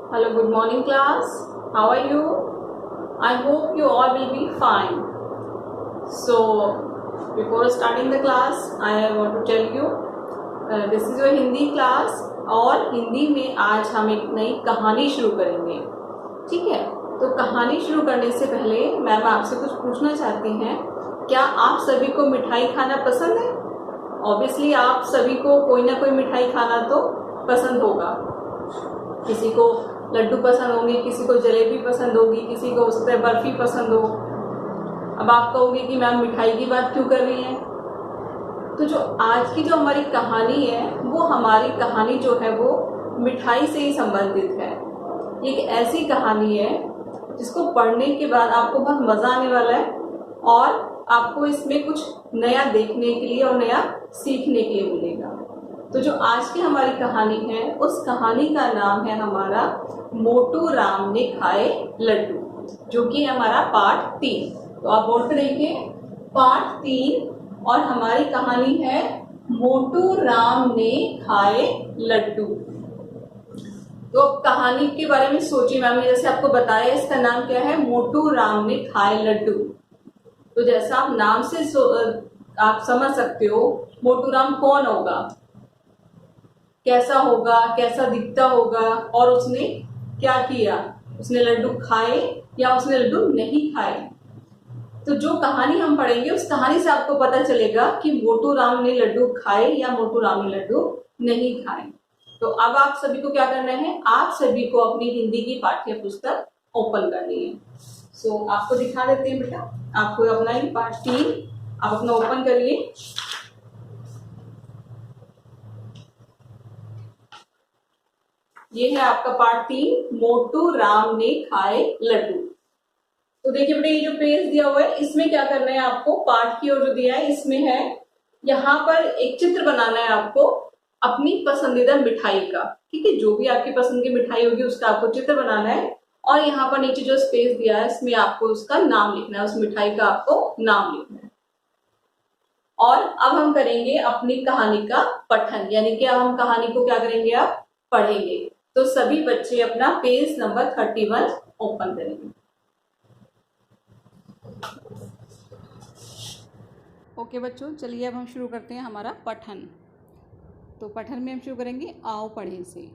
Hello, good morning class. How are you? I hope you all will be fine. So, before starting the class, I want to tell you, this is your Hindi class और हिंदी में आज हम एक नई कहानी शुरू करेंगे. ठीक है, तो कहानी शुरू करने से पहले मैम आपसे कुछ पूछना चाहती हैं. क्या आप सभी को मिठाई खाना पसंद है? ऑब्वियसली आप सभी को कोई ना कोई मिठाई खाना तो पसंद होगा. किसी को लड्डू पसंद होंगे, किसी को जलेबी पसंद होगी, किसी को हो सकता है बर्फी पसंद हो. अब आप कहोगे कि मैम मिठाई की बात क्यों कर रही हैं? तो जो आज की जो हमारी कहानी है वो हमारी कहानी जो है वो मिठाई से ही संबंधित है. एक ऐसी कहानी है जिसको पढ़ने के बाद आपको बहुत मज़ा आने वाला है और आपको इसमें कुछ नया देखने के लिए और नया सीखने के लिए मिलेगा. तो जो आज की हमारी कहानी है उस कहानी का नाम है हमारा मोटू राम ने खाए लड्डू, जो कि हमारा पार्ट 3. तो आप बोर्ड पे देखिए, पार्ट 3 और हमारी कहानी है मोटू राम ने खाए लड्डू. तो कहानी के बारे में सोचिए. मैम ने जैसे आपको बताया इसका नाम क्या है, मोटू राम ने खाए लड्डू. तो जैसा आप नाम से आप समझ सकते हो मोटू राम कौन होगा, कैसा होगा, कैसा दिखता होगा और उसने क्या किया, उसने लड्डू खाए या उसने लड्डू नहीं खाए. तो जो कहानी हम पढ़ेंगे उस कहानी से आपको पता चलेगा कि मोटू राम ने लड्डू खाए या मोटू राम ने लड्डू नहीं खाए. तो अब आप सभी को क्या करना है, आप सभी को अपनी हिंदी की पाठ्य पुस्तक ओपन करनी है. सो आपको दिखा देते हैं बेटा, आपको अपना ही पार्ट 3 आप अपना ओपन करिए. ये है आपका पार्ट 3, मोटू राम ने खाए लड्डू. तो देखिए बेटा, ये जो पेज दिया हुआ है इसमें क्या करना है आपको, पार्ट की ओर जो दिया है इसमें है यहाँ पर एक चित्र बनाना है आपको अपनी पसंदीदा मिठाई का. ठीक है, जो भी आपकी पसंद की मिठाई होगी उसका आपको चित्र बनाना है और यहाँ पर नीचे जो स्पेस दिया है इसमें आपको उसका नाम लिखना है, उस मिठाई का आपको नाम लिखना है. और अब हम करेंगे अपनी कहानी का पठन, यानी कि अब हम कहानी को क्या करेंगे, अब पढ़ेंगे. तो सभी बच्चे अपना पेज नंबर 31 ओपन करेंगे. ओके बच्चों, चलिए अब हम शुरू करते हैं हमारा पठन. तो पठन में हम शुरू करेंगे आओ पढ़ें से.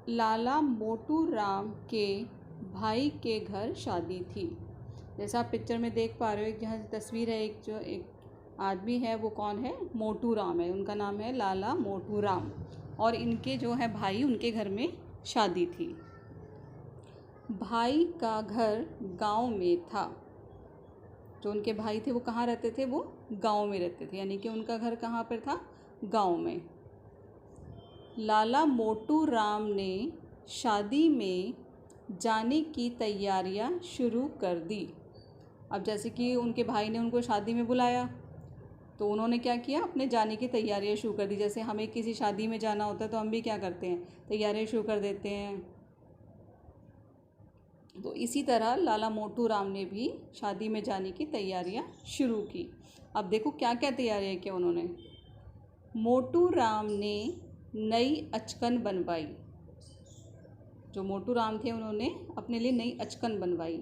लाला मोटू राम के भाई के घर शादी थी. जैसा आप पिक्चर में देख पा रहे हो, एक जहाँ तस्वीर है, एक जो एक आदमी है वो कौन है, मोटू राम है. उनका नाम है लाला मोटू राम और इनके जो है भाई, उनके घर में शादी थी. भाई का घर गांव में था. जो उनके भाई थे वो कहाँ रहते थे, वो गांव में रहते थे, यानी कि उनका घर कहाँ पर था, गांव में. लाला मोटू राम ने शादी में जाने की तैयारियां शुरू कर दी. अब जैसे कि उनके भाई ने उनको शादी में बुलाया तो उन्होंने क्या किया, अपने जाने की तैयारियां शुरू कर दी. जैसे हमें किसी शादी में जाना होता है तो हम भी क्या करते हैं, तैयारियां शुरू कर देते हैं. तो इसी तरह लाला मोटू राम ने भी शादी में जाने की तैयारियां शुरू की. अब देखो क्या क्या तैयारियां की उन्होंने. मोटू राम ने नई अचकन बनवाई. जो मोटू राम थे उन्होंने अपने लिए नई अचकन बनवाई.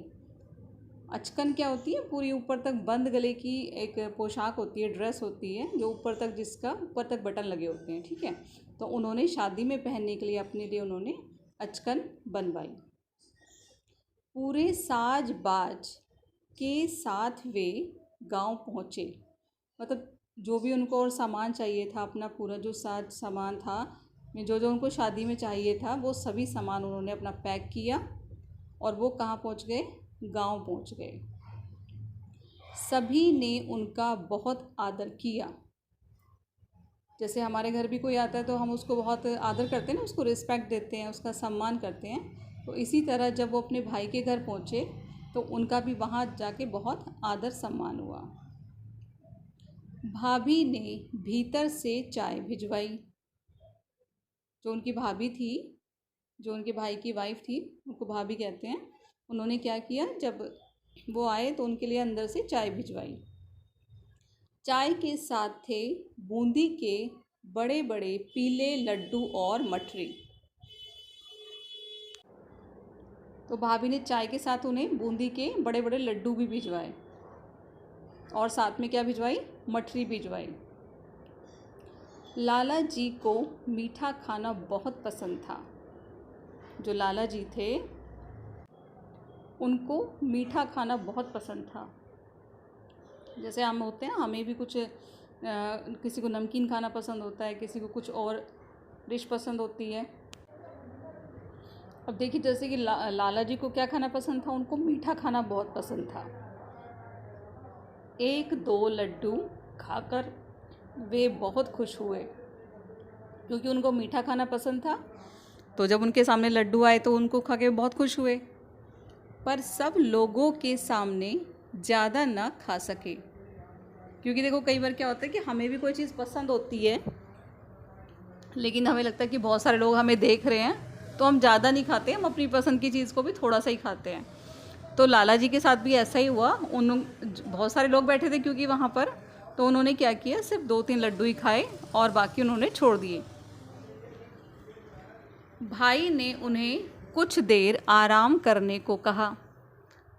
अचकन क्या होती है, पूरी ऊपर तक बंद गले की एक पोशाक होती है, ड्रेस होती है जो ऊपर तक, जिसका ऊपर तक बटन लगे होते हैं. ठीक है, तो उन्होंने शादी में पहनने के लिए अपने लिए उन्होंने अचकन बनवाई. पूरे साज बाज के साथ वे गांव पहुँचे. मतलब जो भी उनको और सामान चाहिए था, अपना पूरा जो साज सामान था, जो जो उनको शादी में चाहिए था, वो सभी सामान उन्होंने अपना पैक किया और वो कहाँ पहुँच गए, गांव पहुँच गए. सभी ने उनका बहुत आदर किया. जैसे हमारे घर भी कोई आता है तो हम उसको बहुत आदर करते हैं ना, उसको रिस्पेक्ट देते हैं, उसका सम्मान करते हैं. तो इसी तरह जब वो अपने भाई के घर पहुँचे तो उनका भी वहाँ जाके बहुत आदर सम्मान हुआ. भाभी ने भीतर से चाय भिजवाई. जो उनकी भाभी थी, जो उनके भाई की वाइफ थी, उनको भाभी कहते हैं, उन्होंने क्या किया, जब वो आए तो उनके लिए अंदर से चाय भिजवाई. चाय के साथ थे बूंदी के बड़े बड़े पीले लड्डू और मठरी. तो भाभी ने चाय के साथ उन्हें बूंदी के बड़े बड़े लड्डू भी भिजवाए और साथ में क्या भिजवाई, मठरी भिजवाई। लाला जी को मीठा खाना बहुत पसंद था। जो लाला जी थे उनको मीठा खाना बहुत पसंद था। जैसे हम होते हैं, हमें भी कुछ किसी को नमकीन खाना पसंद होता है, किसी को कुछ और डिश पसंद होती है। अब देखिए जैसे कि लाला जी को क्या खाना पसंद था, उनको मीठा खाना बहुत पसंद था। एक दो लड्डू खाकर वे बहुत खुश हुए, क्योंकि उनको मीठा खाना पसंद था। तो जब उनके सामने लड्डू आए तो उनको खा के बहुत खुश हुए, पर सब लोगों के सामने ज़्यादा ना खा सके। क्योंकि देखो कई बार क्या होता है कि हमें भी कोई चीज़ पसंद होती है, लेकिन हमें लगता है कि बहुत सारे लोग हमें देख रहे हैं तो हम ज़्यादा नहीं खाते, हम अपनी पसंद की चीज़ को भी थोड़ा सा ही खाते हैं। तो लाला जी के साथ भी ऐसा ही हुआ। बहुत सारे लोग बैठे थे क्योंकि वहाँ पर, तो उन्होंने क्या किया, सिर्फ 2-3 लड्डू ही खाए और बाकी उन्होंने छोड़ दिए। भाई ने उन्हें कुछ देर आराम करने को कहा।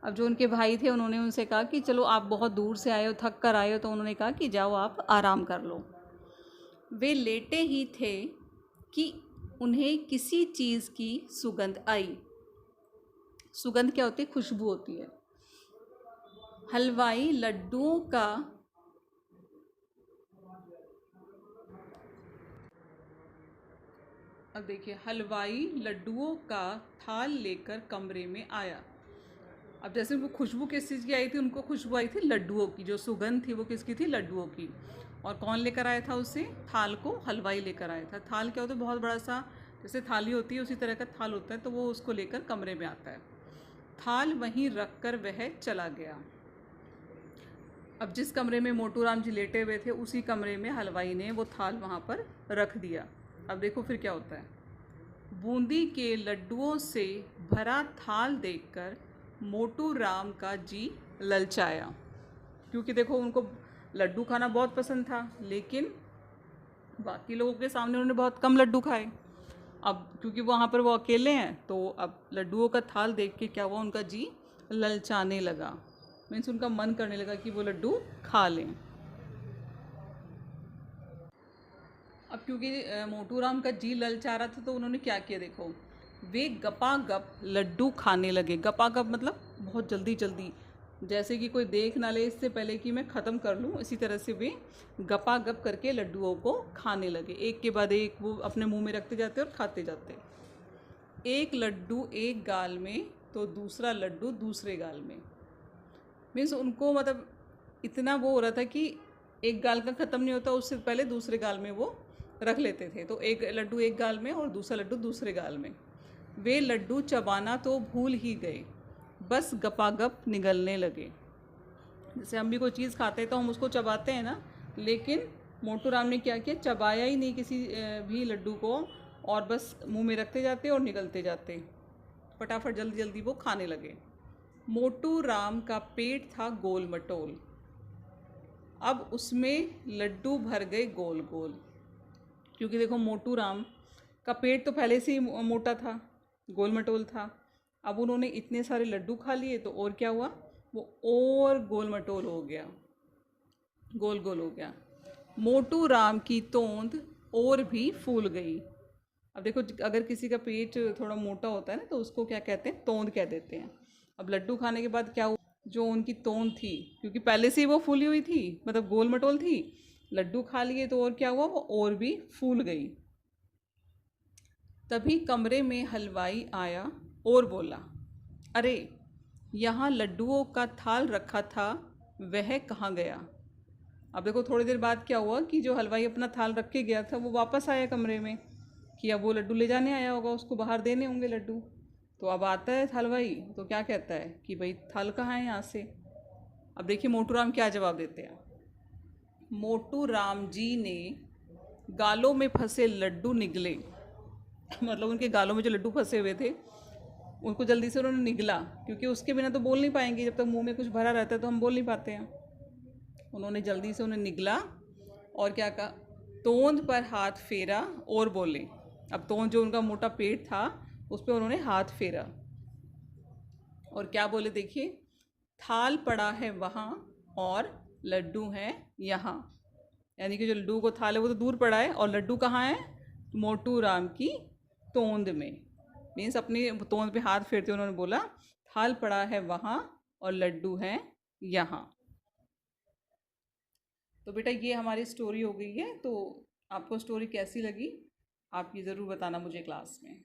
अब जो उनके भाई थे उन्होंने उनसे कहा कि चलो आप बहुत दूर से आए हो, थक कर आए हो, तो उन्होंने कहा कि जाओ आप आराम कर लो। वे लेटे ही थे कि उन्हें किसी चीज़ की सुगंध आई। सुगंध क्या होती है, खुशबू होती है। हलवाई लड्डुओं का अब देखिए, हलवाई लड्डुओं का थाल लेकर कमरे में आया। अब जैसे वो खुशबू किस चीज़ की आई थी, उनको खुशबू आई थी लड्डुओं की, जो सुगंध थी वो किसकी थी, लड्डुओं की। और कौन लेकर आया था उसे, थाल को हलवाई लेकर आया था। थाल क्या होता है, बहुत बड़ा सा, जैसे थाली होती है उसी तरह का थाल होता है, तो वो उसको लेकर कमरे में आता है। थाल वहीं रख कर वह चला गया। अब जिस कमरे में मोटू राम जी लेटे हुए थे उसी कमरे में हलवाई ने वो थाल वहाँ पर रख दिया। अब देखो फिर क्या होता है। बूंदी के लड्डुओं से भरा थाल देखकर मोटू राम का जी ललचाया, क्योंकि देखो उनको लड्डू खाना बहुत पसंद था, लेकिन बाकी लोगों के सामने उन्होंने बहुत कम लड्डू खाए। अब क्योंकि वहाँ पर वो अकेले हैं, तो अब लड्डुओं का थाल देख के क्या हुआ, उनका जी ललचाने लगा। मीन्स उनका मन करने लगा कि वो लड्डू खा लें। अब क्योंकि मोटू राम का जी ललचा रहा था, तो उन्होंने क्या किया, देखो वे गपागप लड्डू खाने लगे। गपागप मतलब बहुत जल्दी जल्दी, जैसे कि कोई देख ना ले, इससे पहले कि मैं ख़त्म कर लूँ, इसी तरह से वे गपागप करके लड्डुओं को खाने लगे। एक के बाद एक वो अपने मुंह में रखते जाते और खाते जाते। एक लड्डू एक गाल में तो दूसरा लड्डू दूसरे गाल में। मीन्स उनको मतलब इतना वो हो रहा था कि एक गाल का ख़त्म नहीं होता, उससे पहले दूसरे गाल में वो रख लेते थे। तो एक लड्डू एक गाल में और दूसरा लड्डू दूसरे गाल में। वे लड्डू चबाना तो भूल ही गए, बस गपागप निगलने लगे। जैसे हम भी कोई चीज़ खाते हैं तो हम उसको चबाते हैं ना, लेकिन मोटू राम ने क्या किया, चबाया ही नहीं किसी भी लड्डू को, और बस मुंह में रखते जाते और निगलते जाते, फटाफट जल्दी जल्दी वो खाने लगे। मोटू राम का पेट था गोल मटोल, अब उसमें लड्डू भर गए गोल गोल। क्योंकि देखो मोटू राम का पेट तो पहले से ही मोटा था, गोल मटोल था। अब उन्होंने इतने सारे लड्डू खा लिए तो और क्या हुआ, वो और गोल मटोल हो गया, गोल गोल हो गया। मोटू राम की तोंद और भी फूल गई। अब देखो अगर किसी का पेट थोड़ा मोटा होता है ना, तो उसको क्या कहते हैं, तोंद कह देते हैं। अब लड्डू खाने के बाद क्या हुआ, जो उनकी तोंद थी, क्योंकि पहले से ही वो फूली हुई थी, मतलब गोल मटोल थी, लड्डू खा लिए तो और क्या हुआ, वो और भी फूल गई। तभी कमरे में हलवाई आया और बोला, अरे यहाँ लड्डुओं का थाल रखा था, वह कहाँ गया। अब देखो थोड़ी देर बाद क्या हुआ कि जो हलवाई अपना थाल रख के गया था वो वापस आया कमरे में, कि अब वो लड्डू ले जाने आया होगा, उसको बाहर देने होंगे लड्डू। तो अब आता है हलवाई तो क्या कहता है कि भाई थाल कहाँ है यहाँ से। अब देखिए मोटू राम क्या जवाब देते हैं। मोटू राम जी ने गालों में फंसे लड्डू निगले, मतलब उनके गालों में जो लड्डू फंसे हुए थे उनको जल्दी से उन्होंने निगला, क्योंकि उसके बिना तो बोल नहीं पाएंगे, जब तक मुंह में कुछ भरा रहता है तो हम बोल नहीं पाते हैं। उन्होंने जल्दी से उन्हें निगला और क्या कहा, तोंद पर हाथ फेरा और बोले। अब तोंद जो उनका मोटा पेट था उस पर उन्होंने हाथ फेरा। और क्या बोले देखिए, थाल पड़ा है वहाँ और लड्डू हैं यहाँ। यानी कि जो लड्डू को थाल है वो तो दूर पड़ा है, और लड्डू कहाँ है? मोटू राम की तोंद में। मीन्स अपनी तोंद पे हाथ फेरते उन्होंने बोला थाल पड़ा है वहाँ और लड्डू हैं यहाँ। तो बेटा ये हमारी स्टोरी हो गई है। तो आपको स्टोरी कैसी लगी आप ये ज़रूर बताना मुझे क्लास में।